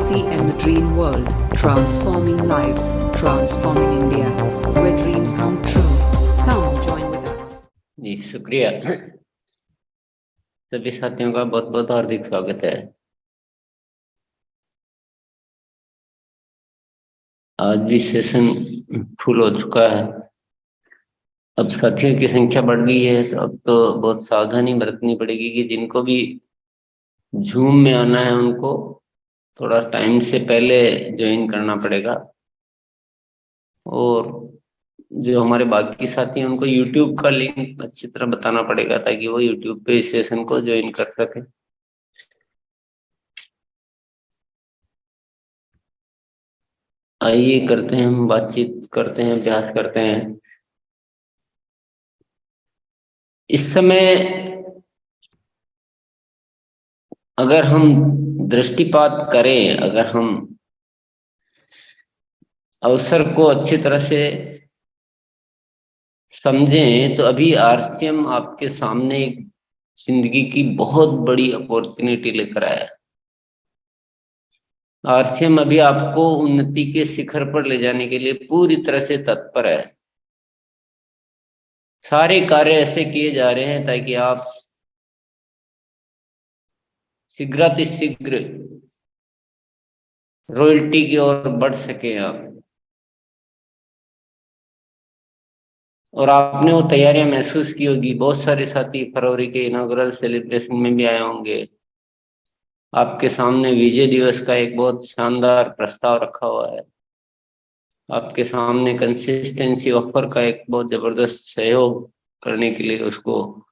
RCM The Dream World, transforming lives, transforming India, where dreams come true. Come join with us. जी शुक्रिया। सभी साथियों का बहुत बहुत हार्दिक स्वागत है। आज भी सेशन फुल हो चुका है। अब साथियों की संख्या बढ़ गई है तो अब तो बहुत सावधानी बरतनी पड़ेगी कि जिनको भी जूम में आना है उनको थोड़ा टाइम से पहले ज्वाइन करना पड़ेगा, और जो हमारे बाकी साथी हैं उनको यूट्यूब का लिंक अच्छी तरह बताना पड़ेगा ताकि वो यूट्यूब पे इस सेशन को ज्वाइन कर सके। आइए करते हैं, हम बातचीत करते हैं, अभ्यास करते हैं। इस समय अगर हम दृष्टिपात करें, अगर हम अवसर को अच्छी तरह से समझें, तो अभी आरसीएम आपके सामने एक जिंदगी की बहुत बड़ी अपॉर्चुनिटी लेकर आया है। आरसीएम अभी आपको उन्नति के शिखर पर ले जाने के लिए पूरी तरह से तत्पर है। सारे कार्य ऐसे किए जा रहे हैं ताकि आप शीघ्रातिशीघ्र रॉयल्टी की ओर बढ़ सके आप। और आपने वो तैयारियां महसूस की होगी। बहुत सारे साथी फरवरी के इनॉग्रल सेलिब्रेशन में भी आए होंगे। आपके सामने विजय दिवस का एक बहुत शानदार प्रस्ताव रखा हुआ है। आपके सामने कंसिस्टेंसी ऑफर का एक बहुत जबरदस्त सहयोग करने के लिए, उसको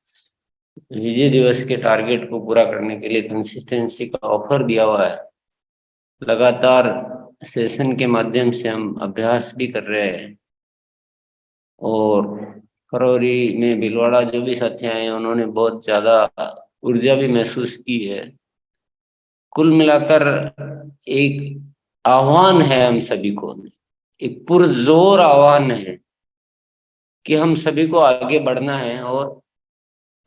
विजय दिवस के टारगेट को पूरा करने के लिए कंसिस्टेंसी का ऑफर दिया हुआ है। लगातार सेशन के माध्यम से हम अभ्यास भी कर रहे हैं, और फरवरी में भीलवाड़ा जो भी साथी आए हैं उन्होंने बहुत ज्यादा ऊर्जा भी महसूस की है। कुल मिलाकर एक आह्वान है हम सभी को, एक पुरजोर आह्वान है कि हम सभी को आगे बढ़ना है और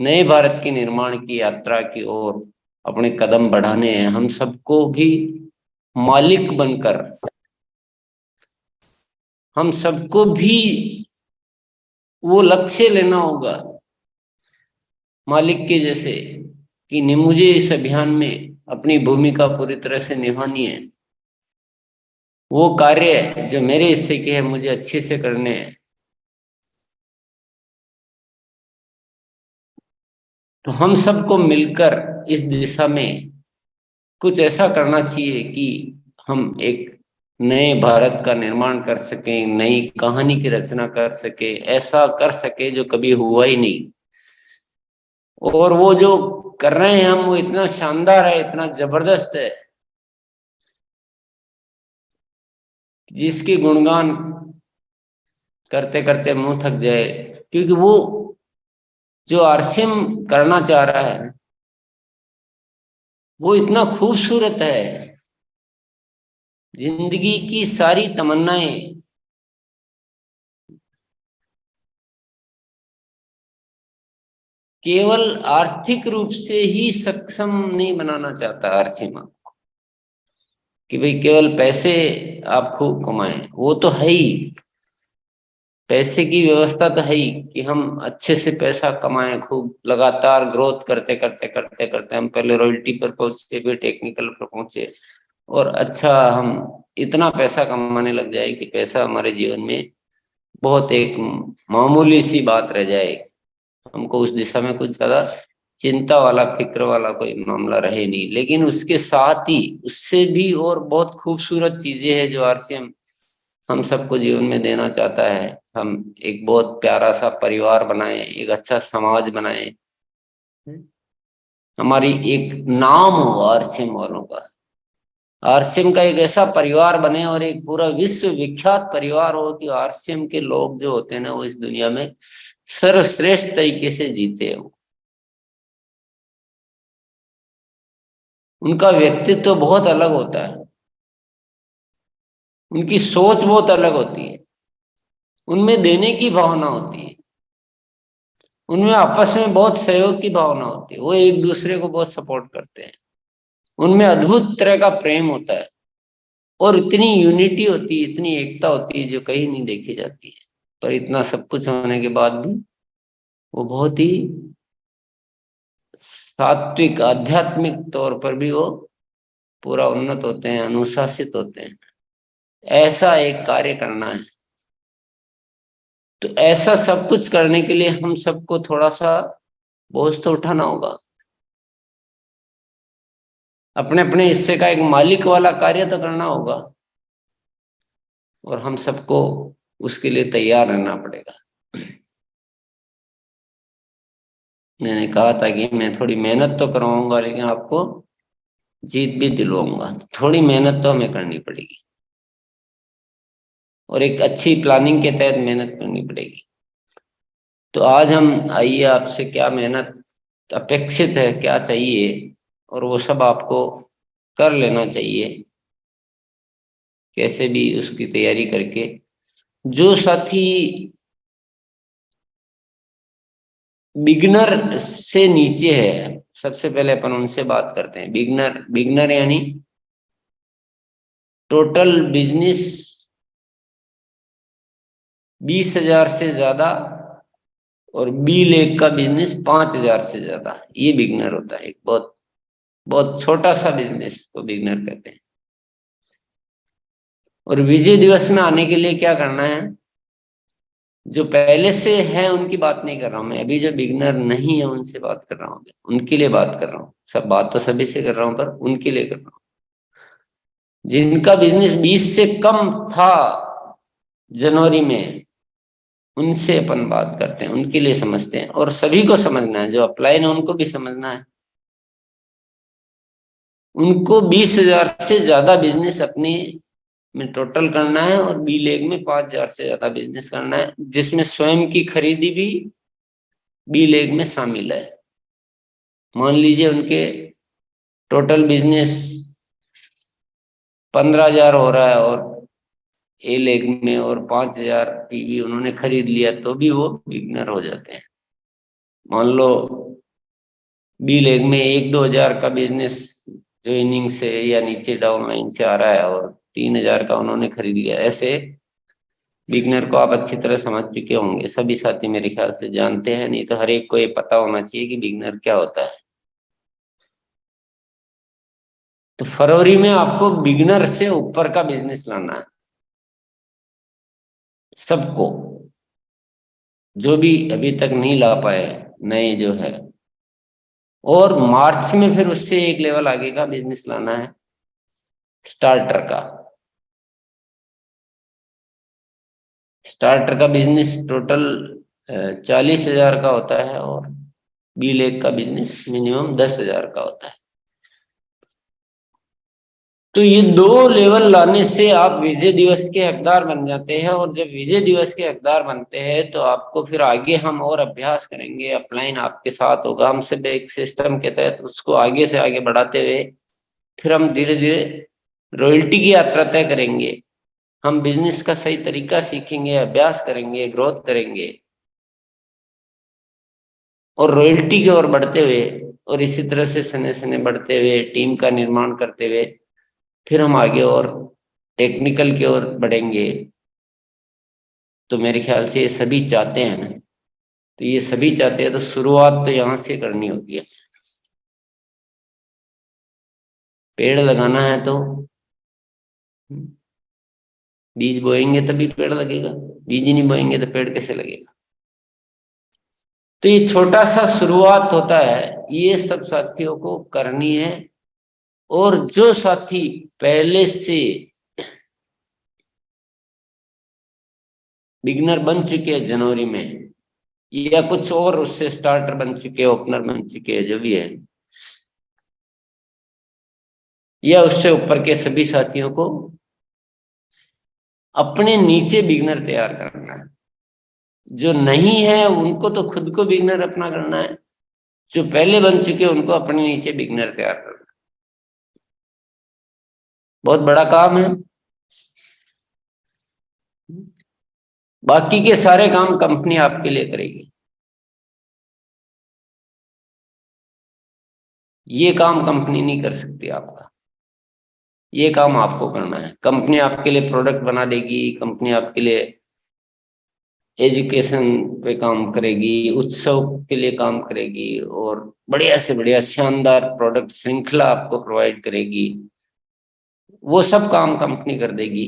नए भारत के निर्माण की यात्रा की ओर अपने कदम बढ़ाने हैं। हम सबको भी मालिक बनकर, हम सबको भी वो लक्ष्य लेना होगा मालिक के जैसे कि मुझे इस अभियान में अपनी भूमिका पूरी तरह से निभानी है। वो कार्य जो मेरे हिस्से के हैं मुझे अच्छे से करने हैं। तो हम सबको मिलकर इस दिशा में कुछ ऐसा करना चाहिए कि हम एक नए भारत का निर्माण कर सकें, नई कहानी की रचना कर सके, ऐसा कर सके जो कभी हुआ ही नहीं। और वो जो कर रहे हैं हम, वो इतना शानदार है, इतना जबरदस्त है, जिसकी गुणगान करते करते मुंह थक जाए। क्योंकि वो जो आरसीएम करना चाह रहा है वो इतना खूबसूरत है। जिंदगी की सारी तमन्नाएं केवल आर्थिक रूप से ही सक्षम नहीं बनाना चाहता आरसीएम आपको, कि भाई केवल पैसे आप खूब कमाएं। वो तो है ही, पैसे की व्यवस्था तो है ही कि हम अच्छे से पैसा कमाएं, खूब लगातार ग्रोथ करते करते करते करते हम पहले रॉयल्टी पर पहुंचे, फिर टेक्निकल पर पहुंचे, और अच्छा हम इतना पैसा कमाने लग जाए कि पैसा हमारे जीवन में बहुत एक मामूली सी बात रह जाए। हमको उस दिशा में कुछ ज्यादा चिंता वाला, फिक्र वाला कोई मामला रहे नहीं। लेकिन उसके साथ ही उससे भी और बहुत खूबसूरत चीजें हैं जो आरसीएम हम सबको जीवन में देना चाहता है। हम एक बहुत प्यारा सा परिवार बनाएं, एक अच्छा समाज बनाएं, हमारी एक नाम हो आरसीएम वालों का, आरसीएम का एक ऐसा परिवार बने और एक पूरा विश्व विख्यात परिवार हो कि आरसीएम के लोग जो होते हैं ना, वो इस दुनिया में सर्वश्रेष्ठ तरीके से जीते हो। उनका व्यक्तित्व बहुत अलग होता है, उनकी सोच बहुत अलग होती है, उनमें देने की भावना होती है, उनमें आपस में बहुत सहयोग की भावना होती है, वो एक दूसरे को बहुत सपोर्ट करते हैं, उनमें अद्भुत तरह का प्रेम होता है। और इतनी यूनिटी होती है, इतनी एकता होती है जो कहीं नहीं देखी जाती है। पर इतना सब कुछ होने के बाद भी वो बहुत ही सात्विक आध्यात्मिक तौर पर भी वो पूरा उन्नत होते हैं, अनुशासित होते हैं। ऐसा एक कार्य करना है। तो ऐसा सब कुछ करने के लिए हम सबको थोड़ा सा बोझ तो उठाना होगा। अपने अपने हिस्से का एक मालिक वाला कार्य तो करना होगा, और हम सबको उसके लिए तैयार रहना पड़ेगा। मैंने कहा था कि मैं थोड़ी मेहनत तो करवाऊंगा, लेकिन आपको जीत भी दिलवाऊंगा। थोड़ी मेहनत तो हमें करनी पड़ेगी, और एक अच्छी प्लानिंग के तहत मेहनत करनी पड़ेगी। तो आज हम आइए, आपसे क्या मेहनत अपेक्षित है, क्या चाहिए, और वो सब आपको कर लेना चाहिए, कैसे भी उसकी तैयारी करके। जो साथी बिगनर से नीचे है, सबसे पहले अपन उनसे बात करते हैं। बिगनर, बिगनर यानी टोटल बिजनेस 20,000 से ज्यादा और बी लेख का बिजनेस 5,000 से ज्यादा, ये बिगनर होता है। एक बहुत बहुत छोटा सा बिजनेस को बिगनर कहते हैं। और विजय दिवस में आने के लिए क्या करना है? जो पहले से है उनकी बात नहीं कर रहा हूं मैं, अभी जो बिगनर नहीं है उनसे बात कर रहा हूं, उनके लिए बात कर रहा हूँ। सब बात तो सभी से कर रहा हूं, पर उनके लिए कर रहा हूँ जिनका बिजनेस 20 से कम था जनवरी में। उनसे अपन बात करते हैं, उनके लिए समझते हैं। और सभी को समझना है, जो अपलाइन है उनको भी समझना है। उनको 20,000 से ज्यादा बिजनेस अपने में टोटल करना है, और बी लेग में 5,000 से ज्यादा बिजनेस करना है, जिसमें स्वयं की खरीदी भी बी लेग में शामिल है। मान लीजिए उनके टोटल बिजनेस 15,000 हो रहा है, और ए लेग में और 5,000 पीवी उन्होंने खरीद लिया, तो भी वो बिगनर हो जाते हैं। मान लो बी लेग में 1-2 हजार का बिजनेस जो इनिंग से या नीचे डाउन लाइन से आ रहा है, और 3,000 का उन्होंने खरीद लिया। ऐसे बिगनर को आप अच्छी तरह समझ चुके होंगे, सभी साथी मेरे ख्याल से जानते हैं। नहीं तो हर एक को ये पता होना चाहिए कि बिगनर क्या होता है। तो फरवरी में आपको बिगनर से ऊपर का बिजनेस लाना है, सबको, जो भी अभी तक नहीं ला पाए नए जो है। और मार्च में फिर उससे एक लेवल आगे का बिजनेस लाना है, स्टार्टर का। स्टार्टर का बिजनेस टोटल 40,000 का होता है, और बी लेग का बिजनेस मिनिमम 10,000 का होता है। तो ये 2 लेवल लाने से आप विजय दिवस के हकदार बन जाते हैं। और जब विजय दिवस के हकदार बनते हैं तो आपको फिर आगे हम और अभ्यास करेंगे, अपलाइन आपके साथ होगा। हम सब एक सिस्टम के तहत उसको आगे से आगे बढ़ाते हुए फिर हम धीरे धीरे रॉयल्टी की यात्रा तय करेंगे। हम बिजनेस का सही तरीका सीखेंगे, अभ्यास करेंगे, ग्रोथ करेंगे, और रॉयल्टी की ओर बढ़ते हुए, और इसी तरह से सने सने बढ़ते हुए टीम का निर्माण करते हुए फिर हम आगे और टेक्निकल की ओर बढ़ेंगे। तो मेरे ख्याल से ये सभी चाहते हैं ना। तो ये सभी चाहते हैं, तो शुरुआत तो यहाँ से करनी होती है। पेड़ लगाना है तो बीज बोएंगे तभी पेड़ लगेगा, बीज ही नहीं बोएंगे तो पेड़ कैसे लगेगा? तो ये छोटा सा शुरुआत होता है, ये सब साथियों को करनी है। और जो साथी पहले से बिगनर बन चुके हैं जनवरी में, या कुछ और उससे स्टार्टर बन चुके हैं, ओपनर बन चुके हैं, जो भी है, या उससे ऊपर के सभी साथियों को अपने नीचे बिगनर तैयार करना है। जो नहीं है उनको तो खुद को बिगनर अपना करना है, जो पहले बन चुके हैं उनको अपने नीचे बिगनर तैयार करना है। बहुत बड़ा काम है। बाकी के सारे काम कंपनी आपके लिए करेगी, ये काम कंपनी नहीं कर सकती आपका। ये काम आपको करना है। कंपनी आपके लिए प्रोडक्ट बना देगी, कंपनी आपके लिए एजुकेशन पे काम करेगी, उत्सव के लिए काम करेगी, और बढ़िया से बढ़िया शानदार प्रोडक्ट श्रृंखला आपको प्रोवाइड करेगी। वो सब काम कंपनी कर देगी,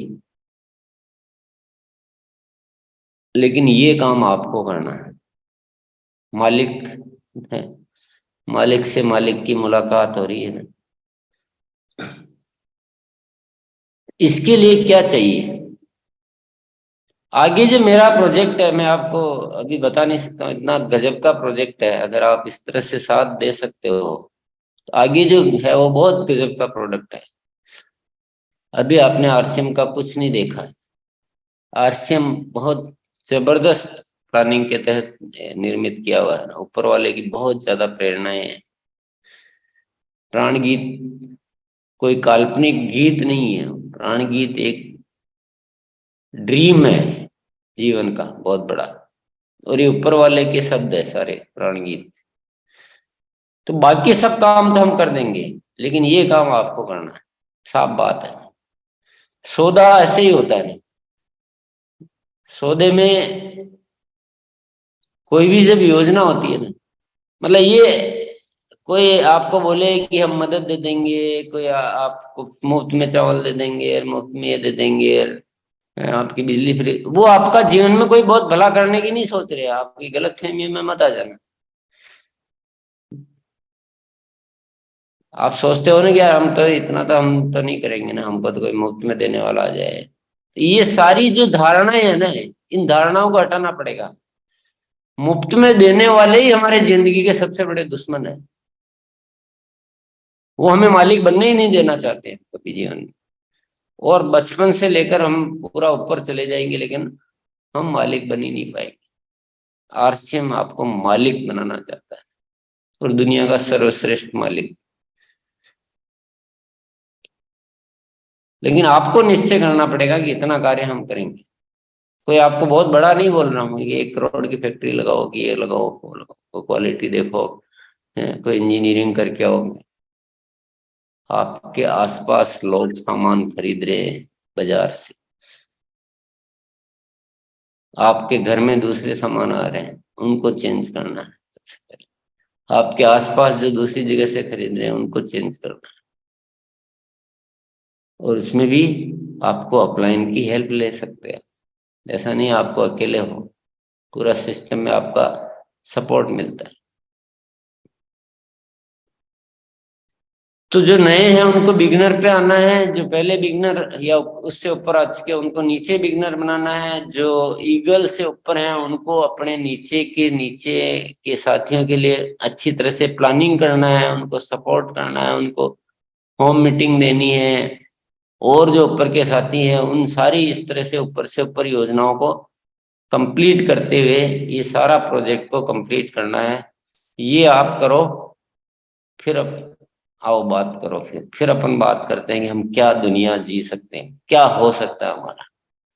लेकिन ये काम आपको करना है। मालिक है, मालिक से मालिक की मुलाकात हो रही है ना। इसके लिए क्या चाहिए? आगे जो मेरा प्रोजेक्ट है, मैं आपको अभी बता नहीं सकता हूँ, इतना गजब का प्रोजेक्ट है। अगर आप इस तरह से साथ दे सकते हो तो आगे जो है वो बहुत गजब का प्रोडक्ट है। अभी आपने आरसीएम का कुछ नहीं देखा है। आरसीएम बहुत जबरदस्त प्लानिंग के तहत निर्मित किया हुआ है। ऊपर वाले की बहुत ज्यादा प्रेरणाएं हैं। प्राण गीत कोई काल्पनिक गीत नहीं है। प्राण गीत एक ड्रीम है जीवन का बहुत बड़ा, और ये ऊपर वाले के शब्द है सारे प्राण गीत। तो बाकी सब काम तो हम कर देंगे, लेकिन ये काम आपको करना है। साफ बात है। सौदा ऐसे ही होता है ना। सौदे में कोई भी जब योजना होती है ना, मतलब ये कोई आपको बोले कि हम मदद दे देंगे, कोई आपको मुफ्त में चावल दे देंगे, मुफ्त में ये दे देंगे, आपकी बिजली फ्री, वो आपका जीवन में कोई बहुत भला करने की नहीं सोच रहे। आपकी गलतफहमी में मत आ जाना। आप सोचते हो ना कि यार हम तो इतना तो हम तो नहीं करेंगे ना, हमको तो कोई मुफ्त में देने वाला आ जाए। तो ये सारी जो धारणाएं है ना, इन धारणाओं को हटाना पड़ेगा। मुफ्त में देने वाले ही हमारे जिंदगी के सबसे बड़े दुश्मन है। वो हमें मालिक बनने ही नहीं देना चाहते हैं कभी जीवन में। और बचपन से लेकर हम पूरा ऊपर चले जाएंगे, लेकिन हम मालिक बन ही नहीं पाएंगे। आरसीएम आपको मालिक बनाना चाहता है, और दुनिया का सर्वश्रेष्ठ मालिक। लेकिन आपको निश्चय करना पड़ेगा कि इतना कार्य हम करेंगे। कोई आपको बहुत बड़ा नहीं बोल रहा हूँ कि 1 करोड़ की फैक्ट्री लगाओ, कि ये लगाओ वो लगाओ, क्वालिटी देखो, कोई इंजीनियरिंग करके आओगे। आपके आसपास लोग सामान खरीद रहे हैं बाजार से, आपके घर में दूसरे सामान आ रहे हैं, उनको चेंज करना है सबसे पहले। आपके आसपास जो दूसरी जगह से खरीद रहे हैं उनको चेंज करना है। और उसमें भी आपको अपलाइन की हेल्प ले सकते हैं। ऐसा नहीं आपको अकेले हो, पूरा सिस्टम में आपका सपोर्ट मिलता है। तो जो नए हैं उनको बिगनर पे आना है, जो पहले बिगनर या उससे ऊपर आ चुके उनको नीचे बिगनर बनाना है, जो ईगल से ऊपर हैं उनको अपने नीचे के साथियों के लिए अच्छी तरह से प्लानिंग करना है, उनको सपोर्ट करना है, उनको होम मीटिंग देनी है। और जो ऊपर के साथी हैं उन सारी इस तरह से ऊपर योजनाओं को कंप्लीट करते हुए ये सारा प्रोजेक्ट को कंप्लीट करना है। ये आप करो, फिर अब आओ बात करो। फिर अपन बात करते हैं कि हम क्या दुनिया जी सकते हैं, क्या हो सकता है हमारा।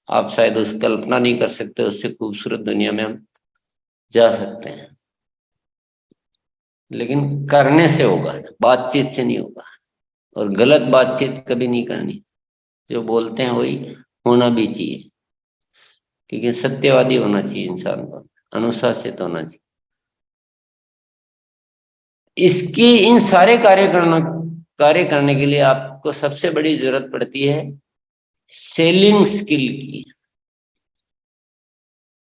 आप शायद उस कल्पना नहीं कर सकते, उससे खूबसूरत दुनिया में हम जा सकते हैं। लेकिन करने से होगा, बातचीत से नहीं होगा। और गलत बातचीत कभी नहीं करनी। जो बोलते हैं वही होना भी चाहिए, क्योंकि सत्यवादी होना चाहिए इंसान को, अनुशासित होना चाहिए। इसकी इन सारे कार्य करने के लिए आपको सबसे बड़ी जरूरत पड़ती है सेलिंग स्किल की।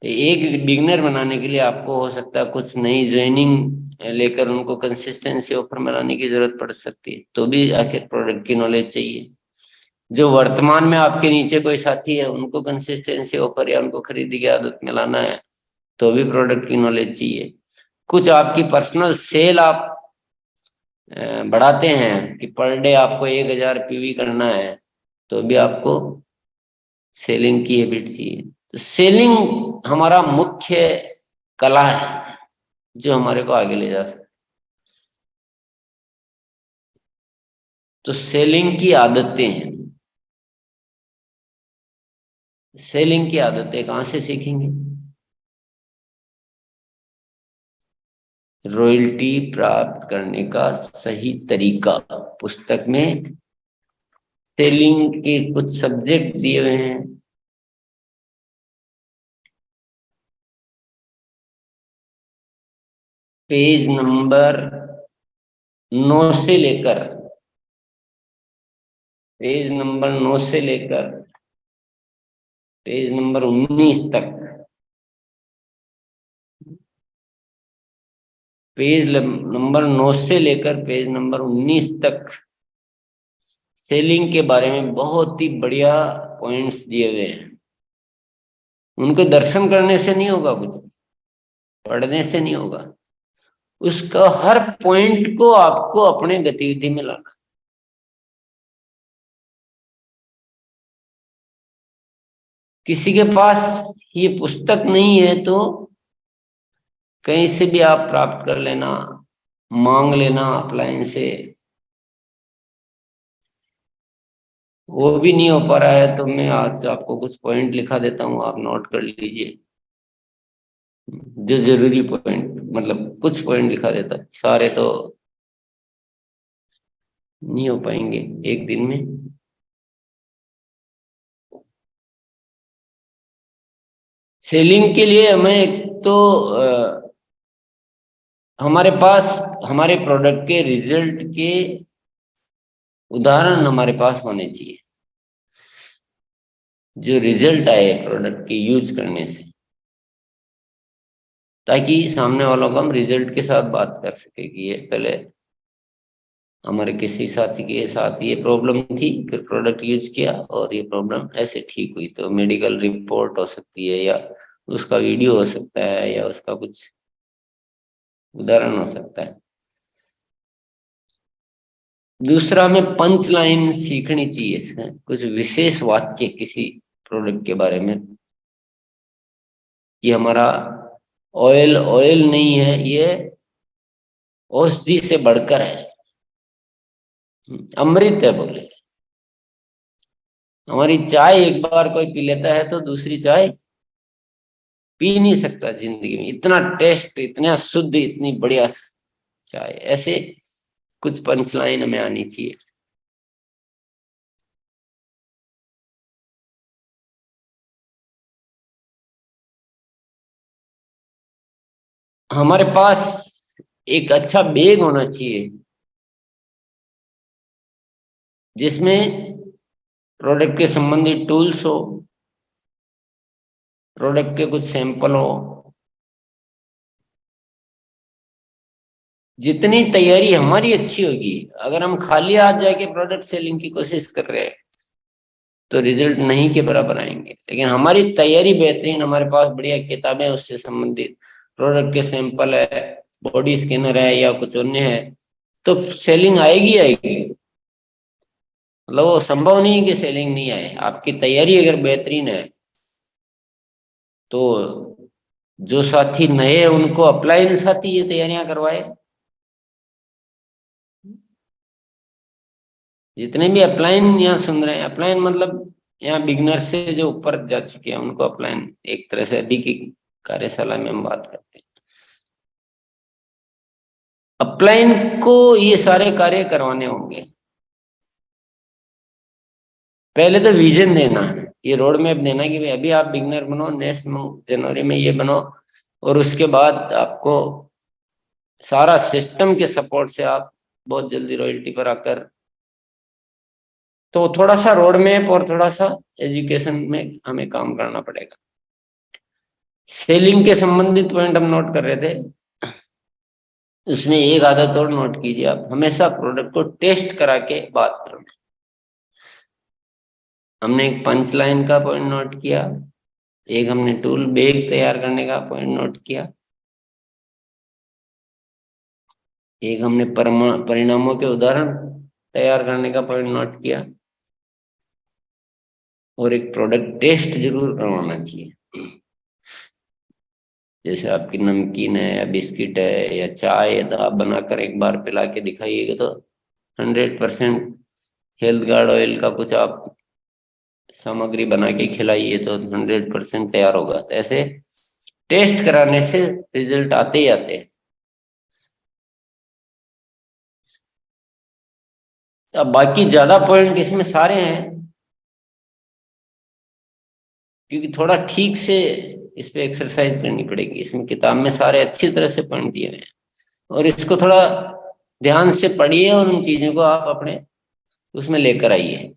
एक बिगनर बनाने के लिए आपको हो सकता है कुछ नई ज्वाइनिंग लेकर उनको कंसिस्टेंसी ऑफर बनाने की जरूरत पड़ सकती है, तो भी आखिर प्रोडक्ट की नॉलेज चाहिए। जो वर्तमान में आपके नीचे कोई साथी है उनको कंसिस्टेंसी ऑफर या उनको खरीदी की आदत में लाना है, तो भी प्रोडक्ट की नॉलेज चाहिए। कुछ आपकी पर्सनल सेल आप बढ़ाते हैं कि पर डे आपको 1000 पीवी करना है, तो भी आपको सेलिंग की हैबिट चाहिए। तो सेलिंग हमारा मुख्य कला है जो हमारे को आगे ले जा सकती। तो सेलिंग की आदतें हैं। सेलिंग की आदतें कहाँ से सीखेंगे? रॉयल्टी प्राप्त करने का सही तरीका पुस्तक में सेलिंग के कुछ सब्जेक्ट दिए हुए हैं। पेज नंबर 9 से लेकर पेज नंबर 9 से लेकर पेज नंबर 19 तक, पेज नंबर 9 से लेकर पेज नंबर 19 तक सेलिंग के बारे में बहुत ही बढ़िया पॉइंट्स दिए हुए हैं। उनके दर्शन करने से नहीं होगा, कुछ पढ़ने से नहीं होगा, उसका हर पॉइंट को आपको अपने गतिविधि में लाना। किसी के पास ये पुस्तक नहीं है तो कहीं से भी आप प्राप्त कर लेना, मांग लेना ऑफलाइन से। वो भी नहीं हो पा रहा है तो मैं आज आपको कुछ पॉइंट लिखा देता हूँ, आप नोट कर लीजिए। जो जरूरी पॉइंट, मतलब कुछ पॉइंट लिखा देता, सारे तो नहीं हो पाएंगे एक दिन में। सेलिंग के लिए हमें एक तो हमारे पास हमारे प्रोडक्ट के रिजल्ट के उदाहरण हमारे पास होने चाहिए, जो रिजल्ट आए प्रोडक्ट के यूज करने से, ताकि सामने वालों को हम रिजल्ट के साथ बात कर सके कि ये पहले हमारे किसी साथी के साथ ये प्रॉब्लम थी, फिर प्रोडक्ट यूज किया और ये प्रॉब्लम ऐसे ठीक हुई। तो मेडिकल रिपोर्ट हो सकती है, या उसका वीडियो हो सकता है, या उसका कुछ उदाहरण हो सकता है। दूसरा, हमें पंच लाइन सीखनी चाहिए, कुछ विशेष वाक्य किसी प्रोडक्ट के बारे में, कि हमारा ऑयल ऑयल नहीं है, ये औषधि से बढ़कर है, अमृत है बोले। हमारी चाय एक बार कोई पी लेता है तो दूसरी चाय पी नहीं सकता जिंदगी में, इतना टेस्ट, इतना शुद्ध, इतनी बढ़िया चाय। ऐसे कुछ पंचलाइन हमें आनी चाहिए। हमारे पास एक अच्छा बैग होना चाहिए जिसमें प्रोडक्ट के संबंधित टूल्स हो, प्रोडक्ट के कुछ सैंपल हो। जितनी तैयारी हमारी अच्छी होगी, अगर हम खाली हाथ जाके प्रोडक्ट सेलिंग की कोशिश कर रहे हैं तो रिजल्ट नहीं के बराबर आएंगे। लेकिन हमारी तैयारी बेहतरीन, हमारे पास बढ़िया किताबें उससे संबंधित, प्रोडक्ट के सैंपल है, बॉडी स्कैनर है, या कुछ अन्य है, तो सेलिंग आएगी आएगी। मतलब वो संभव नहीं है कि सेलिंग नहीं आए। आपकी तैयारी अगर बेहतरीन है तो जो साथी नए हैं उनको अपलाइन साथी ये तैयारियां करवाए। जितने भी अपलाइन यहाँ सुन रहे हैं, अपलाइन मतलब यहाँ बिगनर से जो ऊपर जा चुके हैं उनको अपलाइन एक तरह से अभी की कार्यशाला में हम बात करते हैं। अपलाइन को ये सारे कार्य करवाने होंगे। पहले तो विजन देना है, ये रोड मैप देना कि भाई अभी आप बिगनर बनो, नेक्स्ट जनवरी में ये बनो, और उसके बाद आपको सारा सिस्टम के सपोर्ट से आप बहुत जल्दी रॉयल्टी पर आकर। तो थोड़ा सा रोड मैप और थोड़ा सा एजुकेशन में हमें काम करना पड़ेगा। सेलिंग के संबंधित पॉइंट हम नोट कर रहे थे, उसमें एक आदत और नोट कीजिए, आप हमेशा प्रोडक्ट को टेस्ट करा के बात करना। हमने एक पंच लाइन का पॉइंट नोट किया, एक हमने टूल बैग तैयार करने का पॉइंट नोट किया, एक हमने परिणामों के उदाहरण तैयार करने का पॉइंट नोट किया, और एक प्रोडक्ट टेस्ट जरूर करवाना चाहिए। जैसे आपकी नमकीन है या बिस्किट है या चाय है, तो आप बनाकर एक बार पिला के दिखाइएगा तो 100% हेल्थ गार्ड ऑयल का कुछ आप सामग्री बना के खिलाइए तो 100% तैयार होगा। तो ऐसे टेस्ट कराने से रिजल्ट आते ही आते हैं। अब बाकी ज्यादा पॉइंट इसमें सारे हैं, क्योंकि थोड़ा ठीक से इस पे एक्सरसाइज करनी पड़ेगी। इसमें किताब में सारे अच्छी तरह से पॉइंट दिए हुए हैं, और इसको थोड़ा ध्यान से पढ़िए और उन चीजों को आप अपने उसमें लेकर आइए।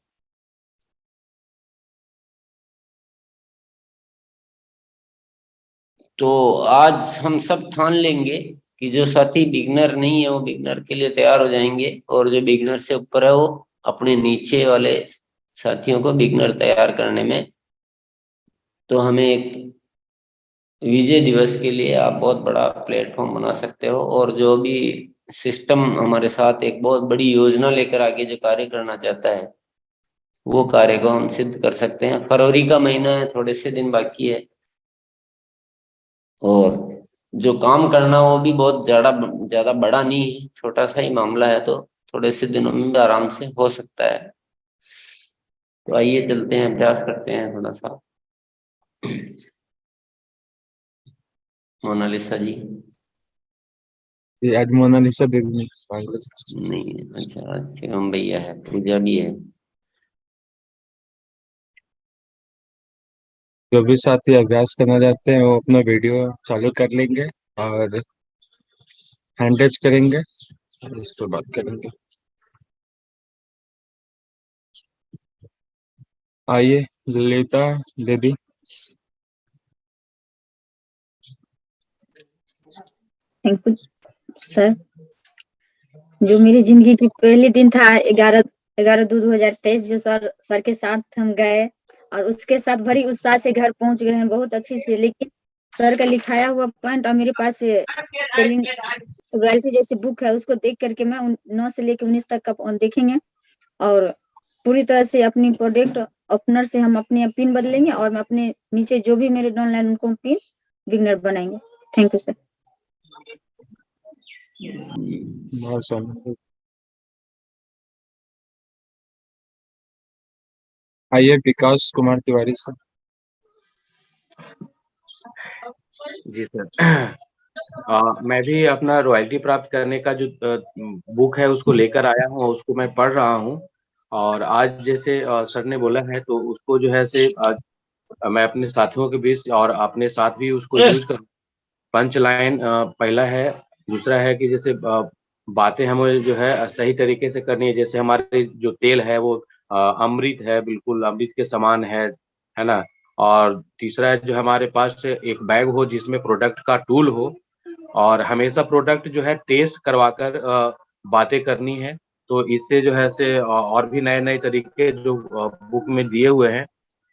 तो आज हम सब ठान लेंगे कि जो साथी बिगनर नहीं है वो बिगनर के लिए तैयार हो जाएंगे, और जो बिगनर से ऊपर है वो अपने नीचे वाले साथियों को बिगनर तैयार करने में। तो हमें एक विजय दिवस के लिए आप बहुत बड़ा प्लेटफॉर्म बना सकते हो, और जो भी सिस्टम हमारे साथ एक बहुत बड़ी योजना लेकर आगे जो कार्य करना चाहता है, वो कार्य को हम सिद्ध कर सकते हैं। फरवरी का महीना है, थोड़े से दिन बाकी है, और जो काम करना वो भी बहुत ज्यादा ज्यादा बड़ा नहीं है, छोटा सा ही मामला है, तो थोड़े से दिनों में भी आराम से हो सकता है। तो आइए चलते हैं, अभ्यास करते हैं थोड़ा सा। मोनालिसा जी? ये आज मोनालिसा दे दी नहीं, अच्छा, शिवम भैया है, पूजा भी है। जो भी साथी अभ्यास करना चाहते हैं वो अपना वीडियो चालू कर लेंगे और हैंड टच करेंगे और इस पर बात करेंगे। आइए ललिता दीदी। Thank you sir. जो मेरी जिंदगी की पहली दिन था 11/2/2023, जो सर के साथ हम गए और उसके साथ बड़ी उत्साह से घर पहुंच गए हैं बहुत अच्छी से। लेकिन सर का लिखाया हुआ पॉइंट और मेरे पास सेलिंग रॉयल्टी जैसी बुक है, उसको देख करके मैं 9 से लेकर 19 तक का देखेंगे, और पूरी तरह से अपनी प्रोडक्ट ओपनर से हम अपने पिन बदलेंगे, और मैं अपने नीचे जो भी मेरे डाउनलाइन उनको पिन बिगनर बनाएंगे। Thank you sir. आइए विकास कुमार तिवारी सर। जी सर। मैं भी अपना रॉयल्टी प्राप्त करने का जो बुक है उसको लेकर आया हूँ, उसको मैं पढ़ रहा हूँ। और आज जैसे सर ने बोला है तो उसको जो है से मैं अपने साथियों के बीच और अपने साथ भी उसको यूज करूँ। पंच लाइन पहला है। दूसरा है कि जैसे बातें हमें जो है सही तरीके से करनी है। जैसे हमारे जो तेल है वो अमृत है, बिल्कुल अमृत के समान है ना। और तीसरा है जो हमारे पास एक बैग हो जिसमें प्रोडक्ट का टूल हो, और हमेशा प्रोडक्ट जो है टेस्ट करवाकर बातें करनी है। तो इससे जो है से और भी नए नए तरीके जो बुक में दिए हुए हैं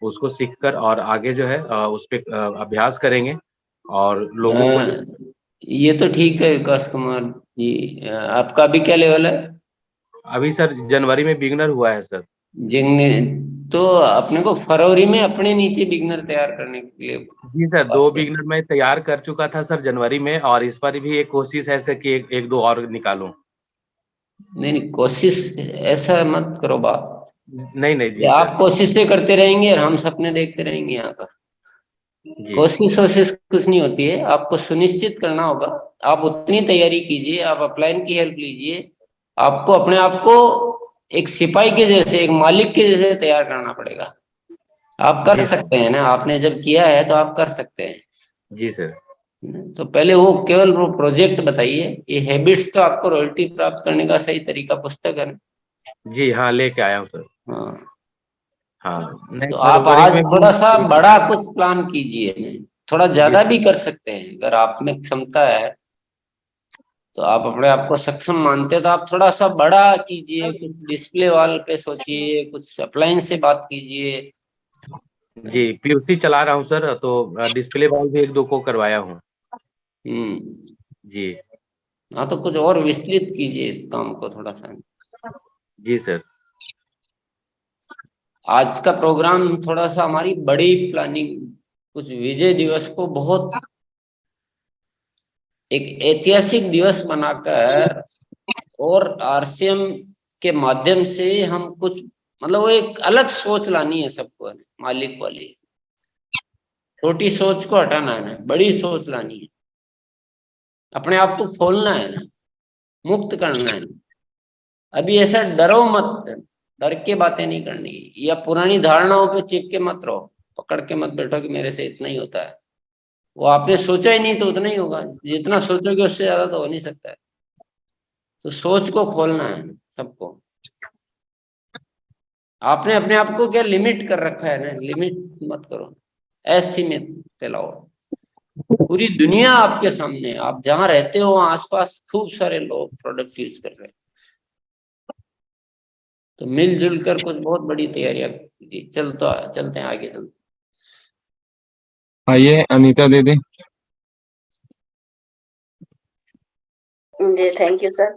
उसको सीखकर और आगे जो है उस पे अभ्यास करेंगे और लोगों को ये तो ठीक है विकास कुमार जी, आपका अभी क्या लेवल है? अभी सर जनवरी में बिगनर हुआ है सर। जिंगने तो अपने को फरवरी में अपने नीचे बिगनर तैयार करने के लिए। जी सर, 2 बिगनर मैं तैयार कर चुका था सर जनवरी में, और इस बार भी एक कोशिश है सर कि एक दो और निकालूं। नहीं नहीं, कोशिश ऐसा मत करो बात। नहीं नहीं जी आप सर। कोशिश से करते रहेंगे और हम सपने देखते रहेंगे यहाँ पर। कोशिश वोशिश कुछ नहीं होती है, आपको सुनिश्चित करना होगा। आप उतनी तैयारी कीजिए, आप अपलाइन की हेल्प लीजिए। आपको अपने आप को एक सिपाही के जैसे, एक मालिक के जैसे तैयार करना पड़ेगा। आप कर सकते हैं ना, आपने जब किया है तो आप कर सकते हैं। जी सर। तो पहले वो केवल वो प्रोजेक्ट बताइए। ये हैबिट्स तो आपको रॉयल्टी प्राप्त करने का सही तरीका पुस्तक है ना? जी हाँ, लेके आया हूँ सर। हाँ, हाँ नहीं तो आप फरवरी आज में थोड़ा सा बड़ा कुछ प्लान कीजिए। थोड़ा ज्यादा जी भी कर सकते हैं अगर आप में क्षमता है, तो आप अपने आप को सक्षम मानते हैं तो आप थोड़ा सा बड़ा कीजिए। कुछ डिस्प्ले वॉल पे सोचिए, कुछ अप्लायंस से बात कीजिए। जी पीयूसी चला रहा हूँ सर, तो डिस्प्ले वॉल भी एक दो को करवाया हूँ। हम्म। जी। हाँ, तो कुछ और विस्तृत कीजिए इस काम को थोड़ा सा। जी सर। आज का प्रोग्राम थोड़ा सा हमारी बड़ी प्लानिंग, कुछ विजय दिवस को बहुत एक ऐतिहासिक दिवस बनाकर, और आरसीएम के माध्यम से हम कुछ, मतलब वो एक अलग सोच लानी है सबको, मालिक वाली। छोटी सोच को हटाना है ना, बड़ी सोच लानी है। अपने आप को खोलना है ना, मुक्त करना है ना। अभी ऐसा डरो मत, डर के बातें नहीं करनी, या पुरानी धारणाओं पे चिपके मत रहो, पकड़ के मत बैठो कि मेरे से इतना ही होता है। वो आपने सोचा ही नहीं तो उतना ही होगा, जितना सोचोगे उससे ज्यादा तो हो नहीं सकता है। तो सोच को खोलना है सबको। आपने अपने आप को क्या लिमिट कर रखा है ना, लिमिट मत करो, असीमित फैलाओ। पूरी दुनिया आपके सामने है, आप जहां रहते हो वहां आसपास खूब सारे लोग प्रोडक्ट यूज कर रहे हैं। तो मिलजुल कर कुछ बहुत बड़ी तैयारियां कीजिए। चलते हैं आगे चलते। आइए अनीता दीदी। जी थैंक यू सर।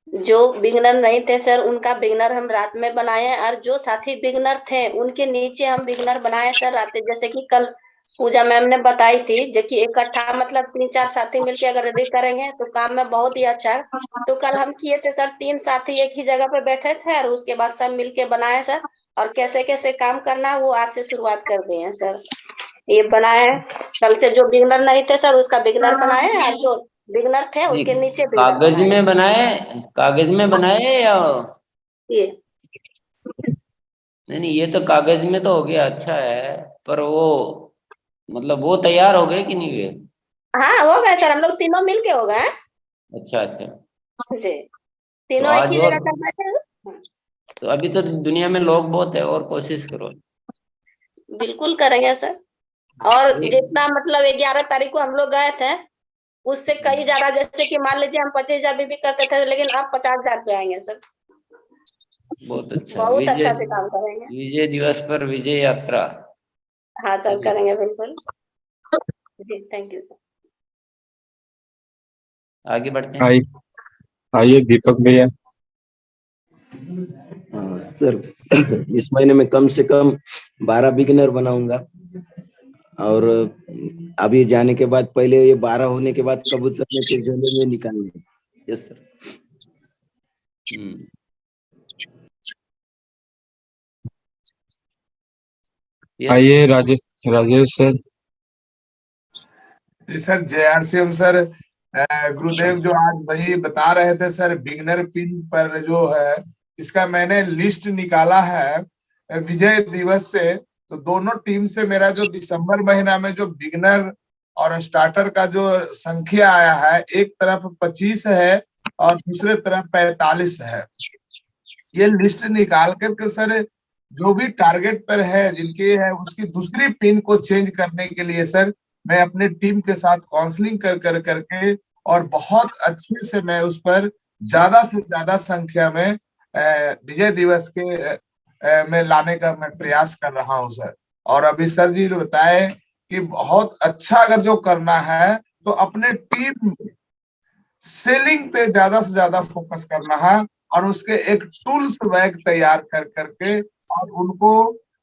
जो बिगनर नहीं थे सर, उनका बिगनर हम रात में बनाए, और जो साथी बिगनर थे उनके नीचे हम बिगनर बनाए सर रात। जैसे कि कल पूजा मैम ने बताई थी, जो कि इकट्ठा मतलब 3-4 साथी मिलके अगर रेडी करेंगे तो काम में बहुत ही अच्छा है। तो कल हम किए थे सर, 3 साथी एक ही जगह पे बैठे थे और उसके बाद सब मिलके बनाए सर। और कैसे कैसे काम करना है वो आज से शुरुआत कर दिए हैं सर। ये बनाए, कल से जो बिगनर नहीं थे सर उसका बिगनर बनाए, और जो बिगनर थे नहीं, उसके नीचे बिगनर कागज बनाए में बनाए, कागज में बनाए या ये। नहीं? नहीं, ये तो कागज में तो हो गया, अच्छा है। पर वो मतलब वो तैयार हो गए कि नहीं हुए? हाँ हो गए सर, हम लोग तीनों मिल के हो गए अच्छा अच्छा। जी। तो तीनों एक आज ही और, जगह कर बैठे। तो अभी तो दुनिया में लोग बहुत है, और कोशिश करो। बिल्कुल करेंगे सर। और जितना मतलब 11 तारीख को हम लोग गए थे, उससे कई ज्यादा, जैसे कि मान लीजिए हम 25,000 भी करते थे, लेकिन अब 50,000 पे आएंगे सर। बहुत अच्छा। बहुत विजय, अच्छा से काम करेंगे। विजय दिवस पर विजय यात्रा। हाँ सर करेंगे बिल्कुल। जी थैंक यू सर। आगे बढ़ते हैं। आइए आइए दीपक भैया। सर इस महीने में कम से कम 12 बिगिनर बनाऊंगा, और अभी जाने के बाद पहले ये 12 होने के बाद कबूतर में से झोले में निकालेंगे। Yes sir. हम्म। यस। आइए राजेश सर। जी सर, JRCM सर। गुरुदेव जो आज वही बता रहे थे सर, बिगनर पिन पर जो है, इसका मैंने लिस्ट निकाला है विजय दिवस से। तो दोनों टीम से मेरा जो दिसंबर महीना में जो बिगनर और स्टार्टर का जो संख्या आया है, एक तरफ 25 है और दूसरे तरफ 45 है। ये लिस्ट निकाल करके सर, जो भी टारगेट पर है जिनके है, उसकी दूसरी पिन को चेंज करने के लिए सर मैं अपने टीम के साथ काउंसलिंग करके और बहुत अच्छे से मैं उस पर ज्यादा से ज्यादा संख्या में विजय दिवस के में लाने का मैं प्रयास कर रहा हूं सर। और अभी सर जी ने बताए कि बहुत अच्छा अगर जो करना है तो अपने टीम सेलिंग पे ज्यादा से ज्यादा फोकस करना है, और उसके एक टूल्स बैग तैयार करके और उनको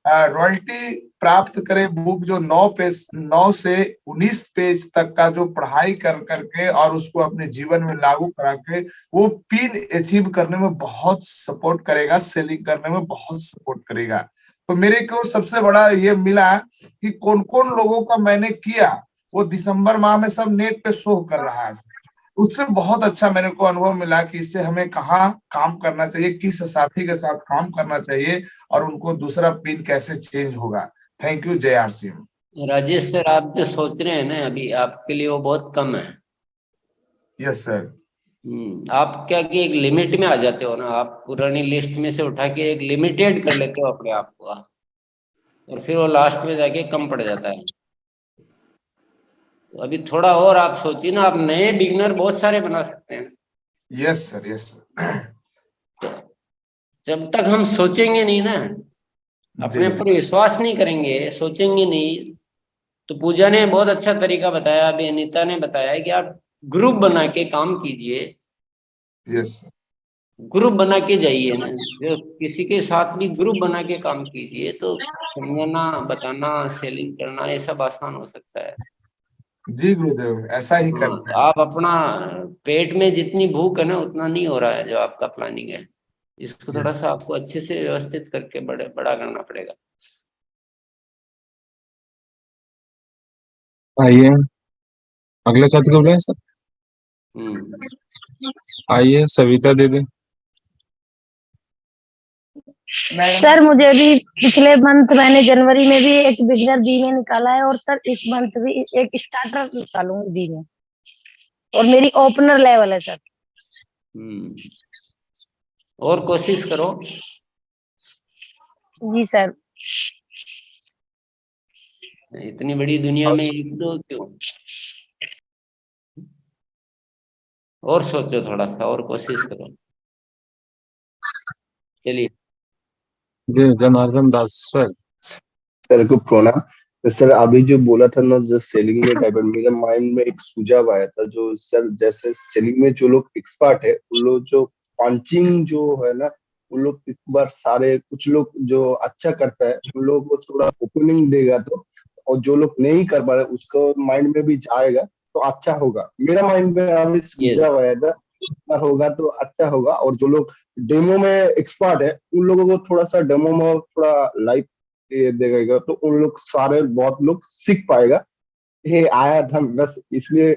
रॉयल्टी प्राप्त करे। बुक जो 9 से 19 पेज तक का जो पढ़ाई करके और उसको अपने जीवन में लागू करा के वो पिन अचीव करने में बहुत सपोर्ट करेगा, सेलिंग करने में बहुत सपोर्ट करेगा। तो मेरे को सबसे बड़ा ये मिला कि कौन कौन लोगों का मैंने किया, वो दिसंबर माह में सब नेट पे शो कर रहा है। उससे बहुत अच्छा मेरे को अनुभव मिला कि इससे हमें कहाँ काम करना चाहिए, किस साथी के साथ काम करना चाहिए, और उनको दूसरा पिन कैसे चेंज होगा। Thank you JRCM। Rajesh sir, आप जो सोच रहे हैं ना अभी, आपके लिए वो बहुत कम है। Yes sir. आप क्या कि एक लिमिट में आ जाते हो ना, आप पुरानी लिस्ट में से उठा के एक लिमिटेड कर लेते हो अपने आप को, और फिर वो लास्ट में जाके कम पड़ जाता है। तो अभी थोड़ा और आप सोचिए ना, आप नए बिगनर बहुत सारे बना सकते हैं। Yes sir, yes sir. तो जब तक हम सोचेंगे नहीं ना, अपने ऊपर विश्वास नहीं करेंगे, सोचेंगे नहीं, तो पूजा ने बहुत अच्छा तरीका बताया, अभी अनीता ने बताया कि आप ग्रुप बना के काम कीजिए। यस ग्रुप बना के जाइए ना, जो किसी के साथ भी ग्रुप बना के काम कीजिए, तो समझाना, बताना, सेलिंग करना, ये सब आसान हो सकता है। जी गुरुदेव, ऐसा ही हाँ, करते तो हैं। आप अपना पेट में जितनी भूख है ना उतना नहीं हो रहा है जो आपका प्लानिंग है, इसको थोड़ा सा आपको अच्छे से व्यवस्थित करके बड़ा करना पड़ेगा। आइए अगले साथी को बुलाएं सर। हम्म। आइए सविता दीदी। सर मुझे अभी पिछले मंथ मैंने जनवरी में भी एक बिगनर बी में निकाला है, और सर इस मंथ भी एक स्टार्टर निकालूंगी बी में, और मेरी ओपनर लेवल है सर। और कोशिश करो। जी सर। इतनी बड़ी दुनिया में एक दो क्यों, और सोचो थोड़ा सा, और कोशिश करो। चलिए। जनार्दन दास सर। सर को प्रणाम। तो सर अभी जो बोला था ना, जो सेलिंग में टाइप, मेरे माइंड में एक सुझाव आया था। जो सर जैसे सेलिंग में जो लोग एक्सपर्ट है, उन लोग जो पंचिंग जो है ना, उन लोग एक बार सारे, कुछ लोग जो अच्छा करता है उन लोगों को थोड़ा ओपनिंग देगा तो, और जो लोग नहीं कर पा रहे उसको माइंड में भी जाएगा तो अच्छा होगा। मेरा माइंड में अभी सुझाव आया था, इस बार होगा तो अच्छा होगा। और जो लोग डेमो में एक्सपर्ट है उन लोगों को थोड़ा सा डेमो में थोड़ा लाइव ये देगा तो उन लोग सारे बहुत लोग सीख पाएगा। ये आया था बस इसलिए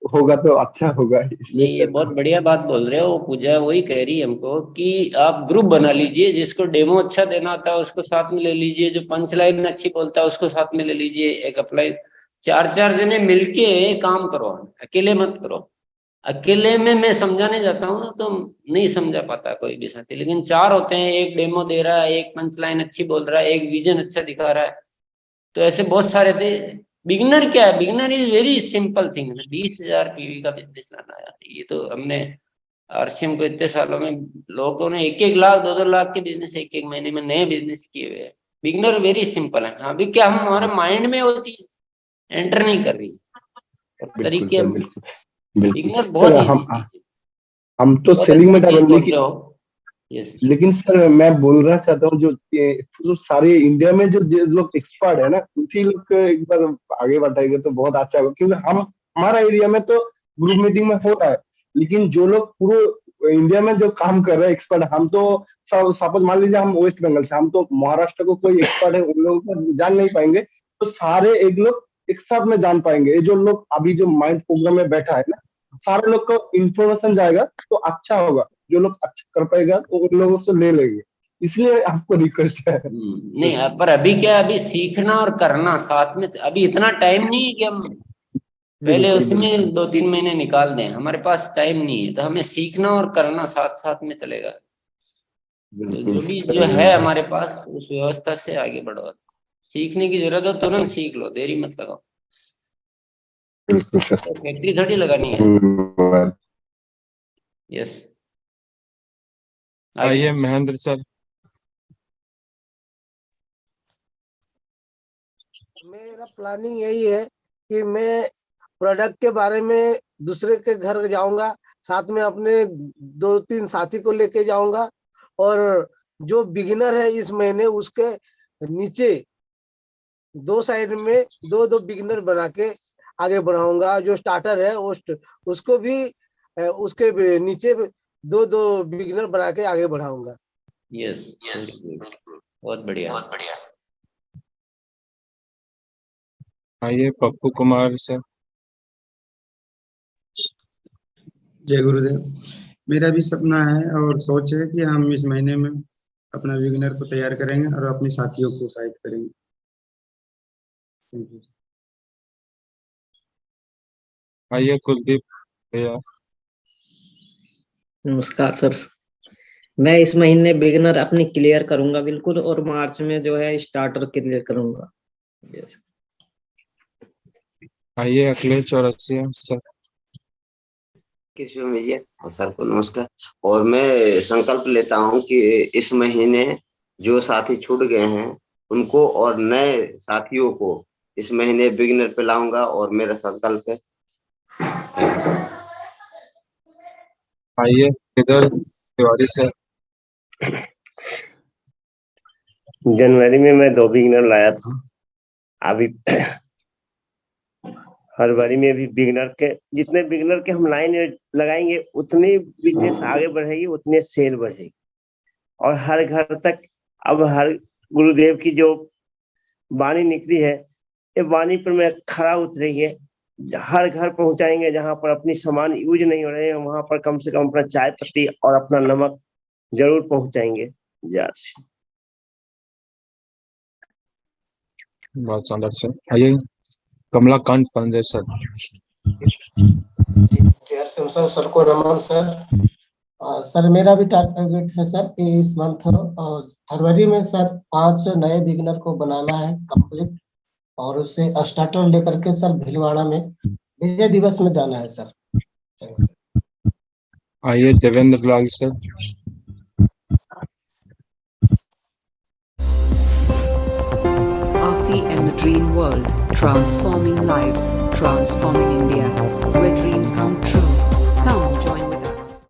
होगा तो अच्छा होगा इसलिए नहीं, ये सर। बहुत बढ़िया बात बोल रहे हो। पूजा वही कह रही है हमको कि आप ग्रुप बना लीजिए, जिसको डेमो अच्छा देना होता है उसको साथ में ले लीजिए, जो पंच लाइन अच्छी बोलता है उसको साथ में ले लीजिए, एक अपलाइन, चार चार जने मिलके काम करो, अकेले मत करो। अकेले में मैं समझाने जाता हूँ ना तो नहीं समझा पाता कोई भी साथी, लेकिन चार होते हैं, एक डेमो दे रहा है, एक पंच लाइन अच्छी बोल रहा है, एक विजन अच्छा दिखा रहा है, तो ऐसे बहुत सारे थे। बिगनर क्या है, beginner is very simple thing. 20,000 PV का बिजनेस लाना है, ये तो हमने आरसीएम को इतने सालों में लोगों ने 1-1 लाख 2-2 लाख के बिजनेस एक एक महीने में नए बिजनेस किए हुए हैं। बिगनर वेरी सिंपल है। हाँ, अभी क्या हम हमारे माइंड में वो चीज एंटर नहीं कर रही, बिल्कुल तरीके। सर, बिल्कुल बिल्कुल बिगनर बहुत सर। इजी, हम तो बहुत सेलिंग अच्छी में चीज डालेंगे बोल लेकिन, रहे हो। यस। लेकिन सर मैं बोलना चाहता हूँ जो सारे इंडिया में जो लोग एक्सपर्ट है ना, उसी लोग को एक बार आगे बढ़ाएंगे तो बहुत अच्छा होगा। क्योंकि हम, हमारा एरिया में तो ग्रुप मीटिंग में होता है, लेकिन जो लोग पूरे इंडिया में जो काम कर रहे हैं एक्सपर्ट, हम तो सब सपोज मान लीजिए हम वेस्ट बंगाल से, हम तो महाराष्ट्र को कोई एक्सपर्ट है उन लोगों को जान नहीं पाएंगे, तो सारे एक लोग एक साथ में जान पाएंगे। ये जो लोग अभी जो माइंड प्रोग्राम में बैठा है ना, सारे लोग को इंफॉर्मेशन जाएगा तो अच्छा होगा। जो लोग अच्छा कर पाएगा तो उन लोगों से ले लेंगे, इसलिए आपको रिक्वेस्ट है। नहीं, पर अभी क्या, अभी सीखना और करना साथ में, अभी इतना टाइम नहीं है कि हम पहले बिल्कुल उसमें बिल्कुल 2-3 महीने निकाल दें। हमारे पास टाइम नहीं है, तो हमें सीखना और करना साथ साथ में चलेगा। तो बिल्कुल जो भी जो सर, है हमारे पास, उस व्यवस्था से आगे बढ़ो। सीखने की जरूरत हो तुरंत सीख लो, देरी मत लगाओ। बिल्कुल सर। तो फैक्ट्री थोड़ी लगानी है। धन्यवाद। यस। आइए महेंद्र सर। मेरा प्लानिंग यही है कि मैं प्रोडक्ट के बारे में दूसरे के घर जाऊंगा, साथ में अपने 2-3 साथी को लेके जाऊंगा, और जो बिगिनर है इस महीने उसके नीचे 2 साइड में 2-2 बिगिनर बना के आगे बढ़ाऊंगा। जो स्टार्टर है उसको भी उसके नीचे 2-2 बिगिनर बना के आगे बढ़ाऊंगा। यस, बहुत बढ़िया। आइए पप्पू कुमार सर। जय गुरुदेव। मेरा भी सपना है और सोच है कि हम इस महीने में अपना बिगिनर को तैयार करेंगे और अपने साथियों को गाइड करेंगे। Thank you. आइए कुलदीप भैया। नमस्कार सर। मैं इस महीने बिगिनर अपनी क्लियर करूंगा बिल्कुल, और मार्च में जो है स्टार्टर क्लियर करूंगा। जैसे आइए अखिलेश चौरसिया सर। किशोर भैया और सर को नमस्कार। और मैं संकल्प लेता हूं कि इस महीने जो साथी छूट गए हैं उनको और नए साथियों को इस महीने बिगिनर पे लाऊंगा, और मेरा संकल्प है। आइए इधर तिवारी सर। जनवरी में मैं 2 बिगिनर लाया था। अभी फरवरी में भी बिगिनर के, जितने बिगिनर के हम लाइन लगाएंगे उतनी बिजनेस आगे बढ़ेगी, उतने सेल बढ़ेगी, और हर घर तक अब हर गुरुदेव की जो वाणी निकली है, ये वाणी पर मैं खरा उतरेंगे, हर घर पहुंचाएंगे। जहां पर अपनी सामान यूज नहीं हो रहे हैं वहां पर कम से कम अपना चाय पत्ती और अपना नमक जरूर पहुंचाएंगे। यस बहुत शानदार सर। आइए Kamalakant Pandey sir. Sir sir को नमन सर। सर मेरा भी टारगेट है सर कि इस मंथ फरवरी में सर 5 नए बिगनर को बनाना है कंप्लीट, और उससे स्टार्टर लेकर के सर भीलवाड़ा में विजय दिवस में जाना है सर। आइए देवेंद्र लाल sir. RCM The Dream World, transforming lives, transforming India, where dreams come true. Come join